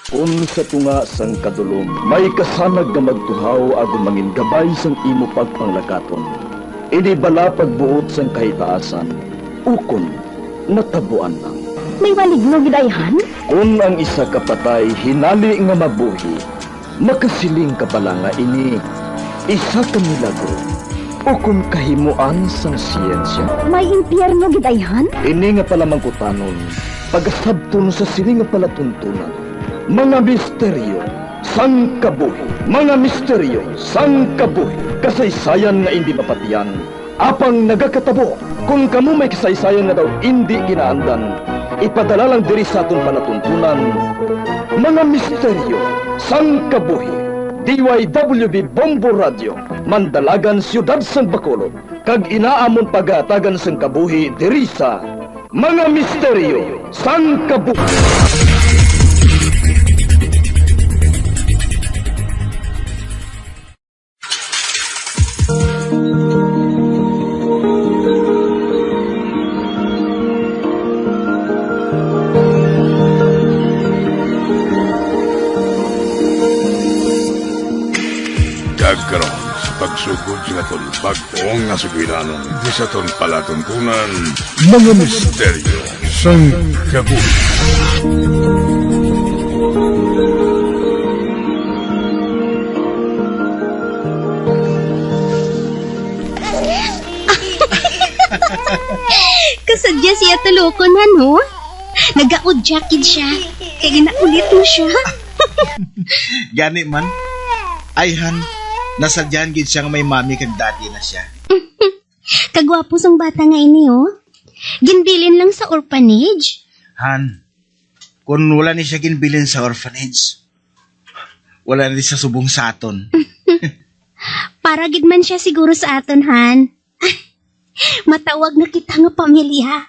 Kung sa tunga sang kadulom, may kasanag nga magtuhaw ago mangin gabay sang imo pagpanglakaton. Ini bala pagbuot sang kahitaasan, ukon, natabuan lang. May waligno gidayhan? Kung ang isa kapatay hinali nga mabuhi, makasiling ka pala nga ini, isa ka milagro, ukon kahimuan sang siyensya. May impyerno gidayhan? Ini nga pala mangkutanon, pagasabton sa siling nga palatuntunan. Mga misteryo, sang kabuhi. Mga misteryo, sang kabuhi. Kasaysayan nga hindi mapatiyan. Apang nagakatabo, kung kamo may kasaysayan nga daw hindi ginaandan, ipadala lang diri sa atong palatuntunan. Mga misteryo, sang kabuhi. DYWB Bombo Radio, Mandalagan, Siyudad San Bacolod. Kag inaamon pagatagan sang kabuhi diri sa Mga Misteryo, sang kabuhi. Karon sa pagsugod sa aton bag-ong nga sugiranon di sa aton palatuntunan mga misteryo sang kabuhi. Kasadya siya tulokon no? Nagaudyakin siya. Kaya ginaulit mo siya. Gani man. Ayhan, nasadyan gid siya nga may mami kag daddy na siya. Kagwapo sang bata nga ini oh. Ginbilin lang sa orphanage. Han, kung wala ni siya ginbilin sa orphanage, wala na siya subong sa aton. Para gid man siya siguro sa aton, Han. Matawag na kita nga pamilya.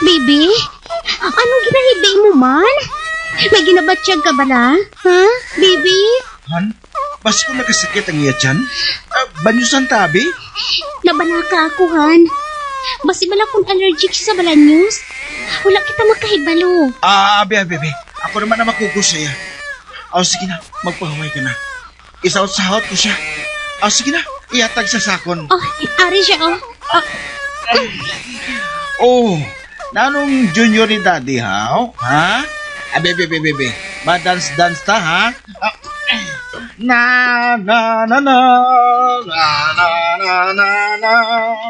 Baby, anong ginahibay mo man? May ginabatsyag ka ba na? Ha, baby? Han, basi ko nagkasakit ang iya tiyan? Banyusan tabi? Nabalaka ako, Han. Basi bala kung allergic sa balanyos. Wala kita makahibalo. Abi. Ako naman na makugos siya. Sige na, magpahaway ka na. Isaot-sahot ko siya. Sige na, iatag sa sakon. Oh, ari siya, oh. Oh, nanong junior ni daddy, ha? Ha? Bebe. Ma-dance-dance ta, ha? Na.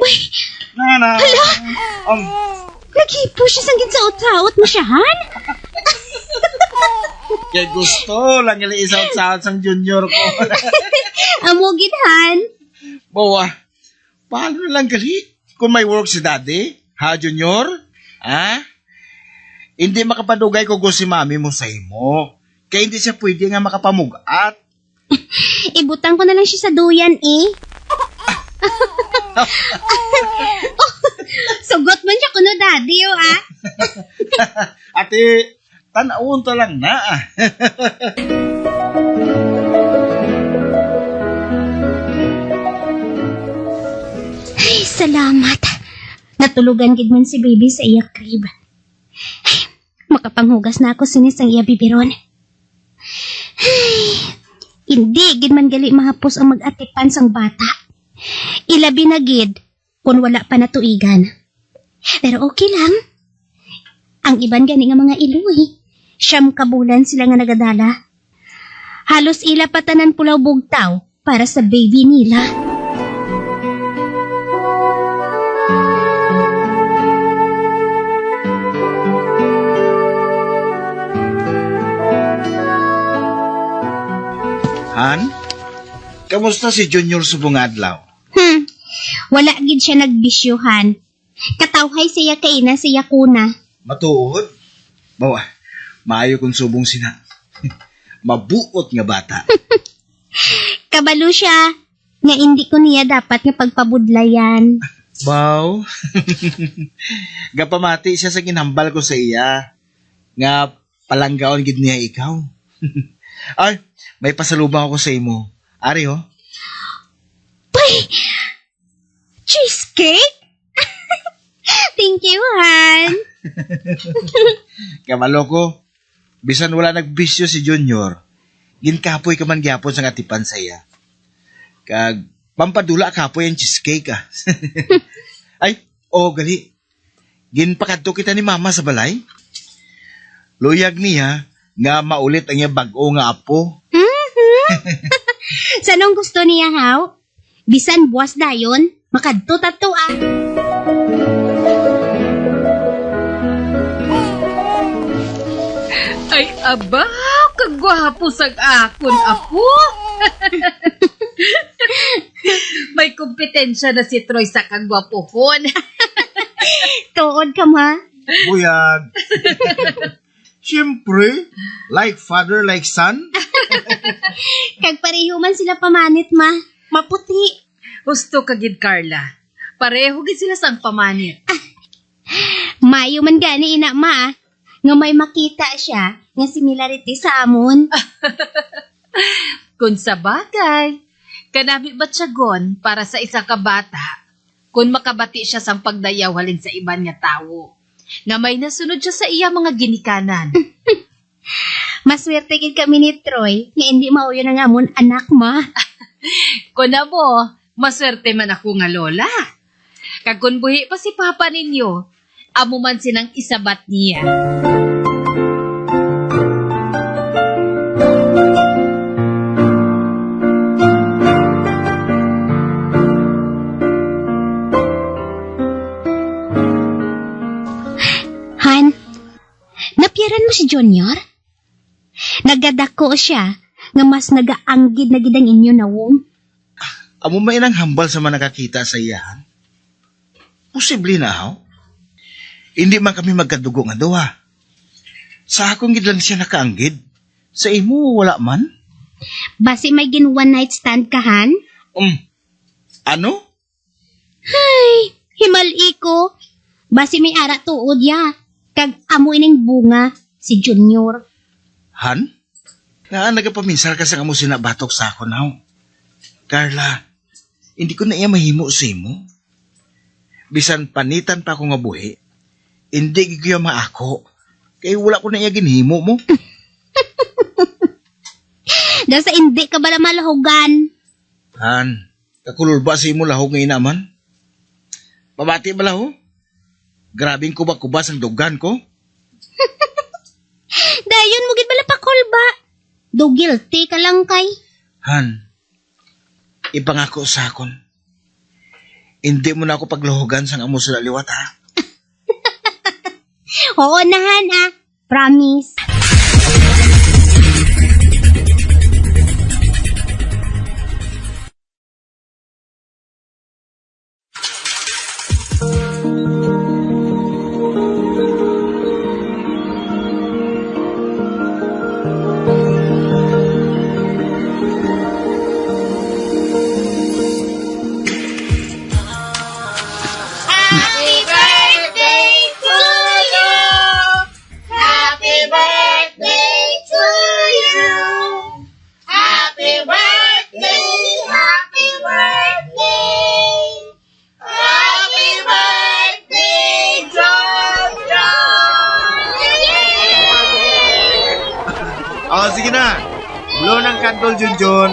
Uy, Na. hala! Naghipo siya sang ginsaot-saot mo siya, Han? Kaya gusto lang nila isaot-saot sang junior ko. Amogid, Han. Bawa, paano na lang gali? Kung may work si daddy, ha, junior? Ha? Hindi makapadugay ko si mami mo sa imo. Kaya hindi siya pwede nga makapamugat. Ibutang ko na lang siya sa duyan, eh. Sugot man siya kuno, daddy, oh, ah. Ate, tanawon to lang na. Ay, salamat. Natulugan gid man si baby sa iya crib. Ay, makapanghugas na ako sinis ang iya bibiron. Ay, hindi gid man gali mahapos ang mag-atipan sang bata. Ilabi na gid kung wala pa natuigan. Pero okay lang. Ang iban gani nga mga iluy, siyam ka bulan sila nga nagadala. Halos ila patanan pulaw bugtaw para sa baby nila. Han, kamusta si Junior subong adlaw? Wala gid siya nagbisyuhan. Katawhay siya kaina siya kuna. Matuod? Bawa, maayo kung subong sina. Mabuot nga bata. Kabalo siya nga hindi ko niya dapat nga pagpabudlayan. Baw. Gapamati siya sa ginhambal ko sa iya. Nga palanggaon gid niya ikaw. Ay, may pasalubong ako sa imo. Ari, oh. Pay! Cheesecake? Thank you, Han. Kamalo ko, bisan wala nagbisyo si Junior, ginkapoy ka man gyapon sa ngatipan saya. Kag, pampadula kapoy ang cheesecake, ah. Ay, gali. Ginpakadto kita ni Mama sa balay. Luyag niya, nga maulit ang iya bag-o nga apo. Sa nung gusto niya, haw? Bisan buwas dayon, makadto tato ah. Ay, aba, kagwapo sag akon, apo. May kompetensya na si Troy sa kagwapohon. Tuod ka ma. Buyag. Siyempre, like father, like son. Kag pareho man sila pamanit ma. Maputi. Gusto ka gid, Carla. Pareho gid sila sang pamanit. Mayo man gani ina ma. Nga may makita siya nga similarity sa amon. Kung sa bagay, kanami ba't siya gon para sa isang kabata kung makabati siya sang pagdayaw halin sa iban nga tawo. Nga may nasunod siya sa iya mga ginikanan. Maswerte gid kami ni Troy nga hindi mauyo na nga amon anak ma. Kung na mo, maswerte man ako nga lola. Kag kung buhi pa si papa ninyo, amo man sinang isabat niya. Han, napyaran mo si Junior? Nagadako siya nga mas nagaanggid na gid ang inyo na wong. Amo may nang hambal sa mga nakakita sa iyahan? Posible na, haw? Hindi man kami magkadugo nga daw, ha? Sa akong gid lang siya nakaanggid. Sa imo, wala man? Basi may gin one night stand ka, Han? Ano? Ay, himali ko. Basi may ara tuod ya. Kag amo ining bunga, si Junior. Han? Nga nagapaminsar ka sa kamo sinabatok sa ako now. Carla, hindi ko na iya mahimo sa imo. Bisan panitan pa ako nga buhi, hindi ko maako. Kaya wala ko na iya ginhimo mo. Dahil sa hindi ka bala malahugan. Han, kakulol ba sa imo lahog nga inaman? Pabati ba laho? Grabing kubak-kubas ang dugan ko. Dayon mo gid bala pakol ba? Do guilty ka lang kay. Han, ipangako sa akon. Hindi mo na ako pagluhugan sang amo sa liwat, ha? Oo na, Han ah. Promise. Oh, sige na. Blow ng kandol, Junjun.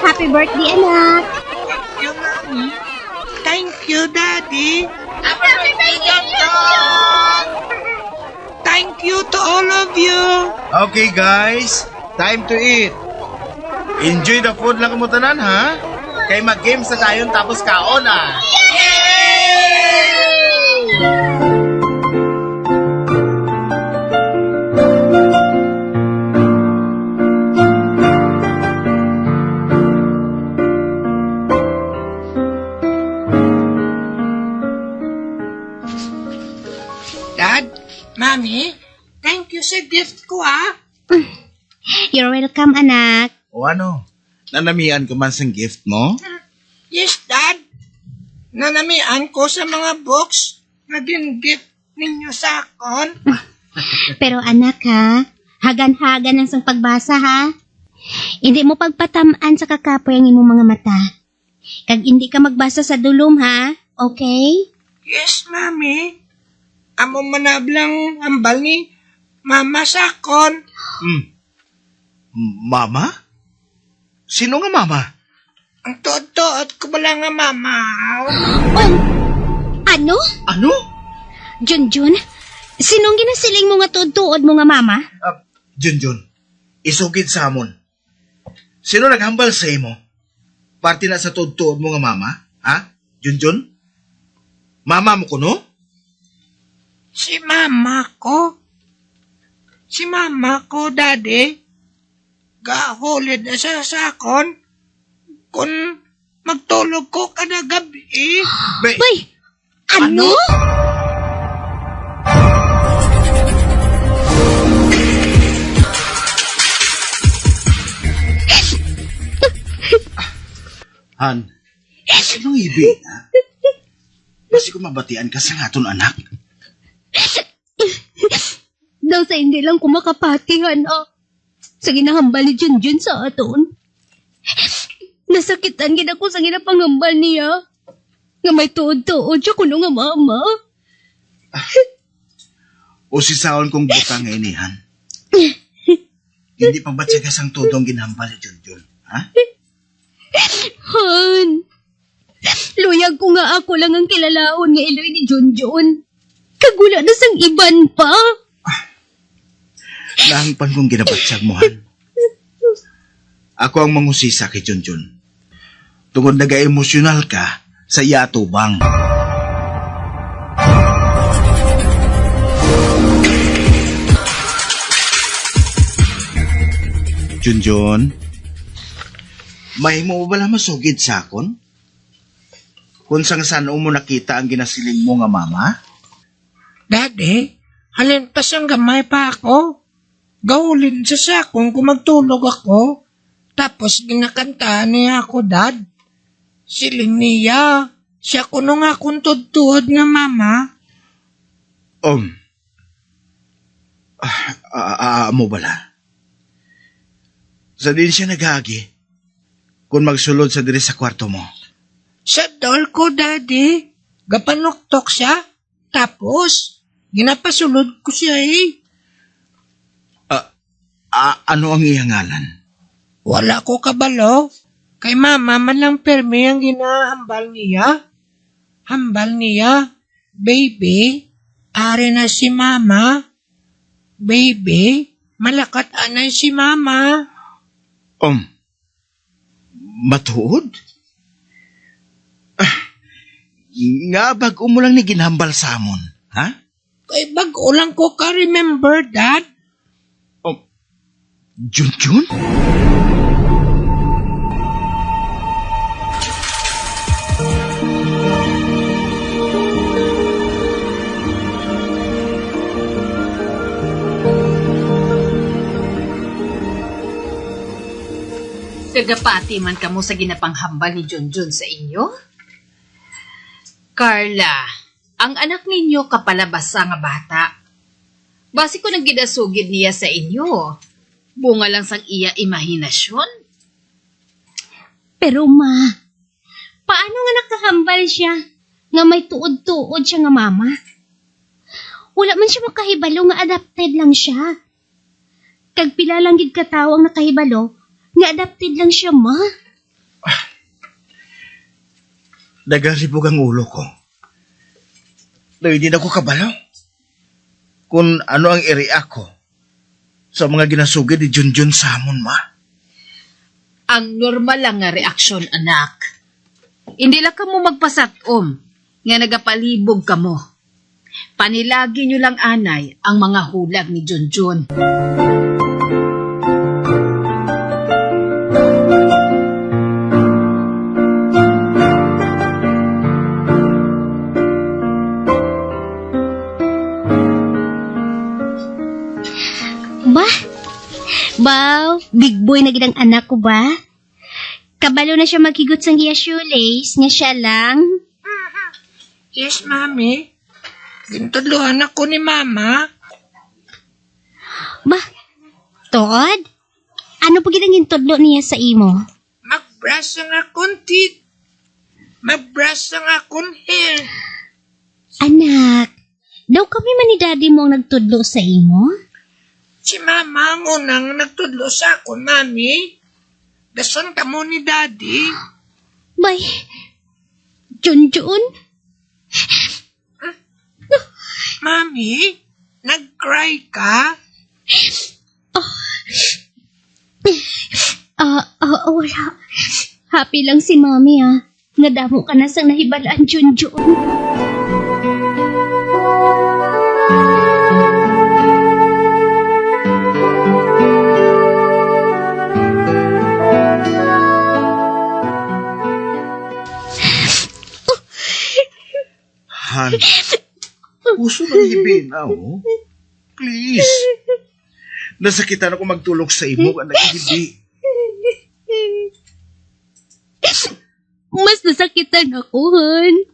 Happy birthday, anak. Thank you, Daddy. Happy birthday, Thank you to all of you. Okay, guys. Time to eat. Enjoy the food lang kamutanan, ha? Kay mag-games na tayo tapos kaon, ah. Dad, Mommy, thank you sa gift ko, ah. You're welcome, anak. O ano? Nanamian ka man sa gift mo? Yes, Dad. nanamian ko sa mga books na gift ninyo sa akon. Pero anak ha, hagan-hagan ang sang pagbasa ha. Hindi mo pagpatamaan sa kakapoy ang imong mga mata. Kag hindi ka magbasa sa dulom ha, okay? Yes, Mami. Amo manablang hambal ni Mama sa akon. Mama? Sino nga mama? Ang tuod-tuod ko bala nga Mama. Ano? Ano? Junjun? Sinong ginasiling mo nga tuod-tuod mo nga mama? Junjun, isugid sa amon. Sino naghambal sa imo? Parte na sa tuod-tuod mo nga mama? Ha? Junjun? Mama mo kuno? Si Mama ko. Si Mama ko, Daddy. Gahulid na siya sa akon. Kung magtulog ko kada gabi. Bay! Ano? Han, sinong ibig, ha? Basi ko mabatian ka sa aton anak. Daw sa hindi lang kumakapatihan sa ginahambal ni Junjun sa aton. Nasakitan gid ako sa ginapangambal niya. Nga may tuod-tuod siya kuno nga mama. O si Saon kong butang nga inihan. Hindi pa ba't siya kasang tudong ginhambal ni Junjun, ha? Han, luyag ko nga ako lang ang kilalaon nga iloy ni Junjun. Kagula na sang iban pa. Langpan kong ginabatsag mo, Han. Ako ang mangusisa kay Junjun. Tungod naga-emosyonal ka sa iyatubang. Junjun, may mo ba masugid sa akon? Kung saan mo nakita ang ginasiling mo nga mama? Daddy, halin pa siyang gamay pa ako. Gawulin siya sa akong kung magtulog ako. Tapos ginakantahan niya ako, Dad. Siling niya. Siya kuno nga akong tudtuod nga mama. Mo bala? Sa din siya naghagi kung magsulod sa diri sa kwarto mo. Sa doll ko, Daddy. Gapanoktok siya. Tapos, ginapasulod ko siya eh. Ano ang iyang ngalan? Wala ko kabalo. Kay mama man lang permi ang ginahambal niya. Hambal niya. Baby, ari na si mama. Baby, malakat anay si mama. Matuod? Nga bago mo lang ni ginhambal sa amon, ha? Kay bago lang ko ka-remember, Dad. Junjun? Gagapati man kamo sa ginapanghambal ni Junjun sa inyo? Carla, ang anak ninyo kapalabasa nga bata. Basi ko nang gidasugid niya sa inyo. Bunga lang sang iya imahinasyon. Pero ma, paano nga nakahambal siya nga may tuod-tuod siya nga mama? Wala man siya makahibalo nga adapted lang siya. Kag pila lang gid katawo ang nakahibalo nga adapted lang siya, ma. Nagaribog ang ulo ko. Na hindi na ko kabalo. Kung ano ang i-react ko sa mga ginasugid ni Junjun sa amon, ma. Ang normal lang nga reaksyon, anak. Hindi lang kamo magpasatom nga nagapalibog kamo. Panilagi nyo lang anay ang mga hulag ni Junjun. Baw, big boy na gidang anak ko ba? Kabalo na siya maghigot sang iya shoelace, nga siya lang. Yes, Mami. Gintudluhan ako ni Mama. Ba, Todd? Ano pa kitang gintudlo niya sa imo? Mag-brush ang akong teeth. Mag-brush ang akong hair. Anak, daw kami man ni daddy mo ang nagtudlo sa imo? Si Mama ang unang nagtudlo sa akon, Mami. Dason ka mo ni Daddy. Bay, Junjun? Mami, nag-cry ka? Wala. Happy lang si Mami, Nadamo ka na sa nahibalaan, Junjun. Han, puso ng hibinaw. Please. Nasakitan ako magtulog sa imo, anak hindi. Mas nasakitan ako, Han.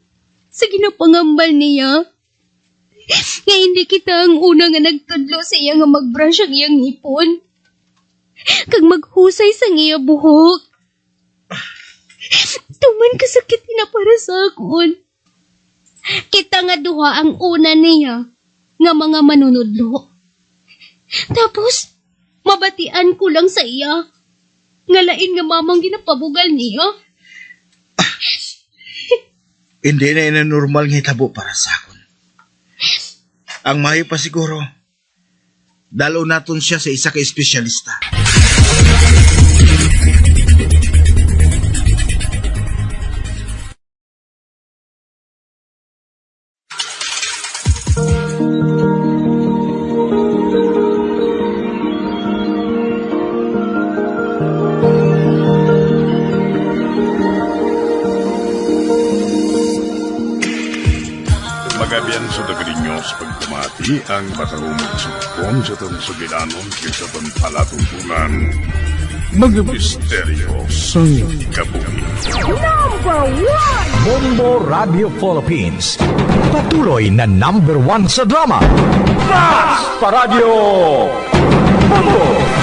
Sa ginapangambal niya. Nga hindi kita ang una nga nagtudlo sa iya nga mag-brush ang iyang ngipon. Kag maghusay sa iya buhok. Tuman kasakit na para sa akon. Kita nga duha ang una niya nga mga manunudlo. Tapos, mabatian ko lang sa iya. Ngalain nga mamang ginapabugal niya. Hindi na normal nga hitabo para sa akon. Ang mayo pa siguro, dalo naton siya sa isa ka espesyalista. Magabian sa dagalinyo sa pagkumati ang matahumog sa kupon sa itong sugilanon kaysa itong palatuntunan. Mga misteryo sa kabuhi. Bombo Radio Philippines. Patuloy na #1 sa drama. Mas Paradio! Bombo!